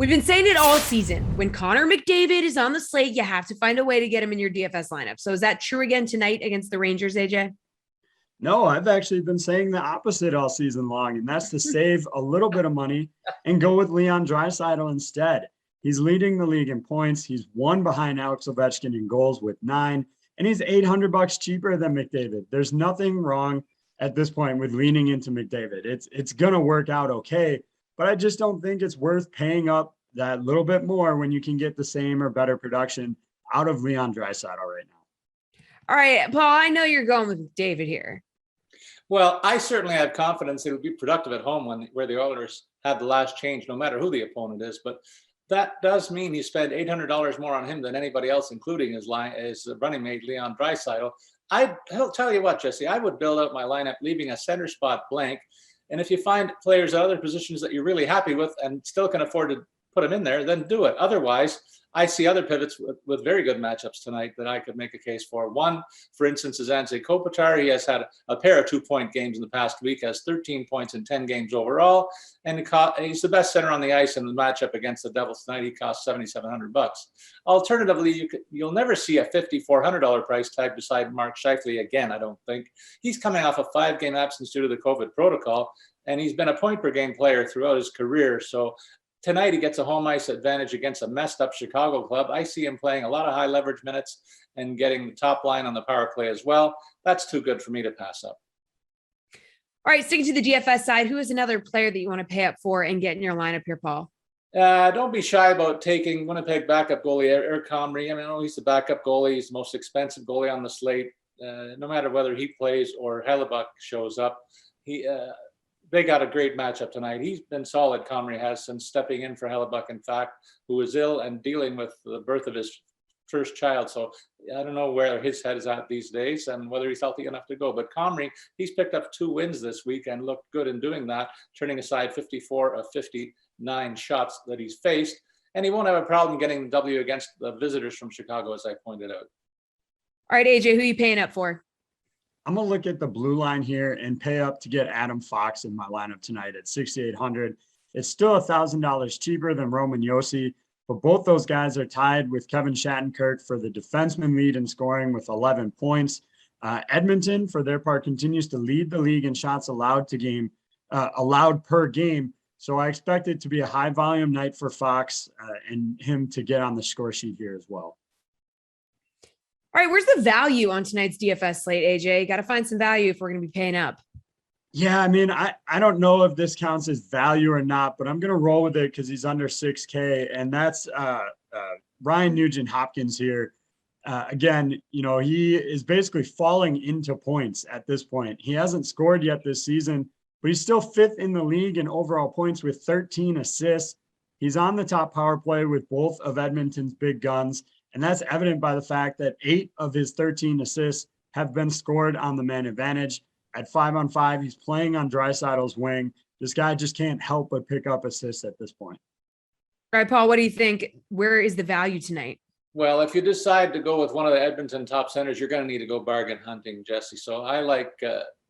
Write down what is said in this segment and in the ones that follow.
We've been saying it all season. When Connor McDavid is on the slate, you have to find a way to get him in your DFS lineup. So is that true again tonight against the Rangers, AJ? No, I've actually been saying the opposite all season long, and that's to save a little bit of money and go with Leon Draisaitl instead. He's leading the league in points. He's one behind Alex Ovechkin in goals with 9, and he's $800 cheaper than McDavid. There's nothing wrong at this point with leaning into McDavid. It's going to work out okay, but I just don't think it's worth paying up that little bit more when you can get the same or better production out of Leon Draisaitl right now. All right, Paul, I know you're going with McDavid here. Well, I certainly have confidence it will be productive at home where the Oilers have the last change, no matter who the opponent is. But that does mean you spend $800 more on him than anybody else, including his running mate, Leon Draisaitl. I'll tell you what, Jesse, I would build out my lineup leaving a center spot blank. And if you find players at other positions that you're really happy with and still can afford to put them in there, then do it. Otherwise, I see other pivots with very good matchups tonight that I could make a case for. One, for instance, is Anze Kopitar. He has had a pair of 2-point games in the past week, has 13 points in 10 games overall, and he's the best center on the ice in the matchup against the Devils tonight. He costs $7,700. Alternatively, you'll never see a $5,400 price tag beside Mark Scheifele again, I don't think. He's coming off a 5-game absence due to the COVID protocol, and he's been a point-per-game player throughout his career, so tonight, he gets a home ice advantage against a messed-up Chicago club. I see him playing a lot of high-leverage minutes and getting the top line on the power play as well. That's too good for me to pass up. All right, sticking to the DFS side, who is another player that you want to pay up for and get in your lineup here, Paul? Don't be shy about taking Winnipeg backup goalie Eric Comrie. I mean, he's the backup goalie. He's the most expensive goalie on the slate. No matter whether he plays or Hellebuck shows up, they got a great matchup tonight. He's been solid, Comrie has, since stepping in for Hellebuck, in fact, who was ill and dealing with the birth of his first child. So I don't know where his head is at these days and whether he's healthy enough to go. But Comrie, he's picked up 2 wins this week and looked good in doing that, turning aside 54 of 59 shots that he's faced. And he won't have a problem getting the W against the visitors from Chicago, as I pointed out. All right, AJ, who are you paying up for? I'm going to look at the blue line here and pay up to get Adam Fox in my lineup tonight at $6,800. It's still $1,000 cheaper than Roman Josi, but both those guys are tied with Kevin Shattenkirk for the defenseman lead in scoring with 11 points. Edmonton, for their part, continues to lead the league in shots allowed per game. So I expect it to be a high volume night for Fox and him to get on the score sheet here as well. All right, where's the value on tonight's DFS slate, AJ? Got to find some value if we're going to be paying up. Yeah, I mean, I don't know if this counts as value or not, but I'm going to roll with it because he's under 6K, and that's Ryan Nugent-Hopkins here. Again, he is basically falling into points at this point. He hasn't scored yet this season, but he's still 5th in the league in overall points with 13 assists. He's on the top power play with both of Edmonton's big guns. And that's evident by the fact that 8 of his 13 assists have been scored on the man advantage. At 5-on-5, he's playing on Draisaitl's wing. This guy just can't help but pick up assists at this point. All right, Paul, what do you think? Where is the value tonight? Well, if you decide to go with one of the Edmonton top centers, you're going to need to go bargain hunting, Jesse. So I like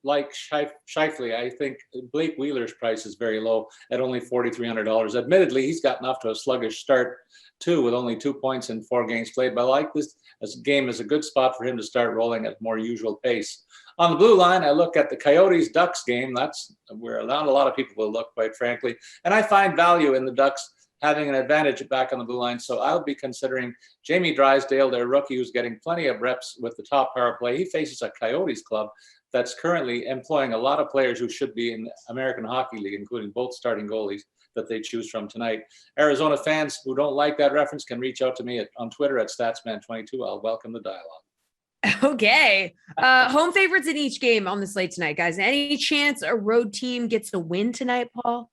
Scheifele. I think Blake Wheeler's price is very low at only $4,300. Admittedly, he's gotten off to a sluggish start too, with only 2 points in 4 games played. But I like this as a game is a good spot for him to start rolling at more usual pace. On the blue line, I look at the Coyotes-Ducks game. That's where not a lot of people will look, quite frankly. And I find value in the Ducks having an advantage back on the blue line. So I'll be considering Jamie Drysdale, their rookie, who's getting plenty of reps with the top power play. He faces a Coyotes club that's currently employing a lot of players who should be in the American Hockey League, including both starting goalies that they choose from tonight. Arizona fans who don't like that reference can reach out to me on Twitter at Statsman22. I'll welcome the dialogue. Okay. Home favorites in each game on the slate tonight, guys. Any chance a road team gets a win tonight, Paul?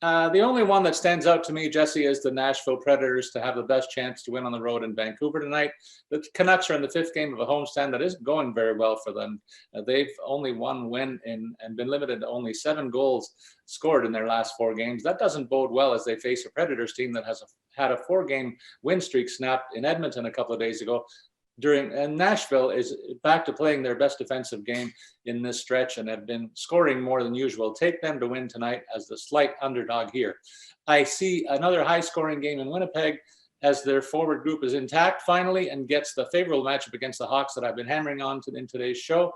The only one that stands out to me, Jesse, is the Nashville Predators to have the best chance to win on the road in Vancouver tonight. The Canucks are in the 5th game of a homestand that isn't going very well for them. They've only one win and been limited to only 7 goals scored in their last 4 games. That doesn't bode well as they face a Predators team that has had a 4-game win streak snapped in Edmonton a couple of days ago. and Nashville is back to playing their best defensive game in this stretch and have been scoring more than usual. Take them to win tonight as the slight underdog here. I see another high-scoring game in Winnipeg as their forward group is intact finally and gets the favorable matchup against the Hawks that I've been hammering on in today's show.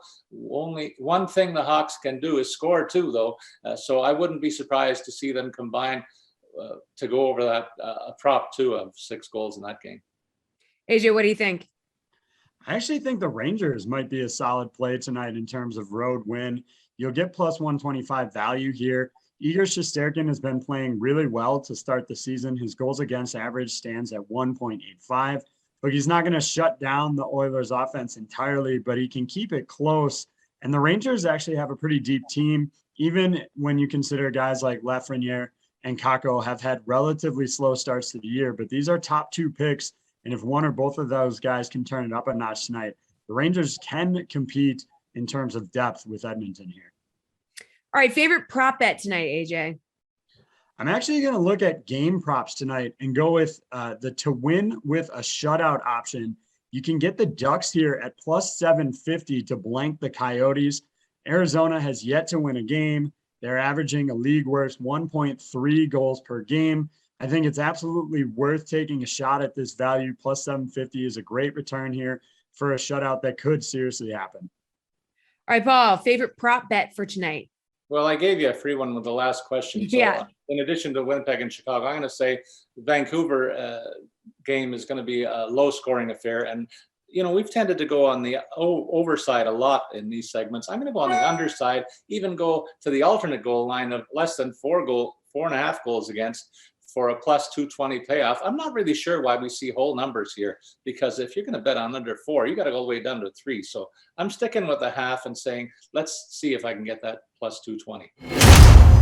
Only one thing the Hawks can do is score too, though. So I wouldn't be surprised to see them combine to go over that prop two of 6 goals in that game. AJ, what do you think? I actually think the Rangers might be a solid play tonight in terms of road win. You'll get plus 125 value here. Igor Shesterkin has been playing really well to start the season. His goals against average stands at 1.85. Look, he's not going to shut down the Oilers offense entirely, but he can keep it close. And the Rangers actually have a pretty deep team, even when you consider guys like Lafreniere and Kakko have had relatively slow starts to the year. But these are top 2 picks. And if one or both of those guys can turn it up a notch tonight, the Rangers can compete in terms of depth with Edmonton here. All right, favorite prop bet tonight, AJ? I'm actually going to look at game props tonight and go with the to win with a shutout option. You can get the Ducks here at plus 750 to blank the Coyotes. Arizona has yet to win a game. They're averaging a league worst 1.3 goals per game. I think it's absolutely worth taking a shot at this value. Plus 750 is a great return here for a shutout that could seriously happen. All right, Paul, favorite prop bet for tonight? Well, I gave you a free one with the last question. So Yeah. In addition to Winnipeg and Chicago, I'm going to say the Vancouver game is going to be a low-scoring affair. And, you know, we've tended to go on the overside a lot in these segments. I'm going to go on the underside, even go to the alternate goal line of less than 4.5 goals against for a plus 220 payoff. I'm not really sure why we see whole numbers here, because if you're going to bet on under 4, you got to go all the way down to 3. So I'm sticking with a half and saying, let's see if I can get that plus 220.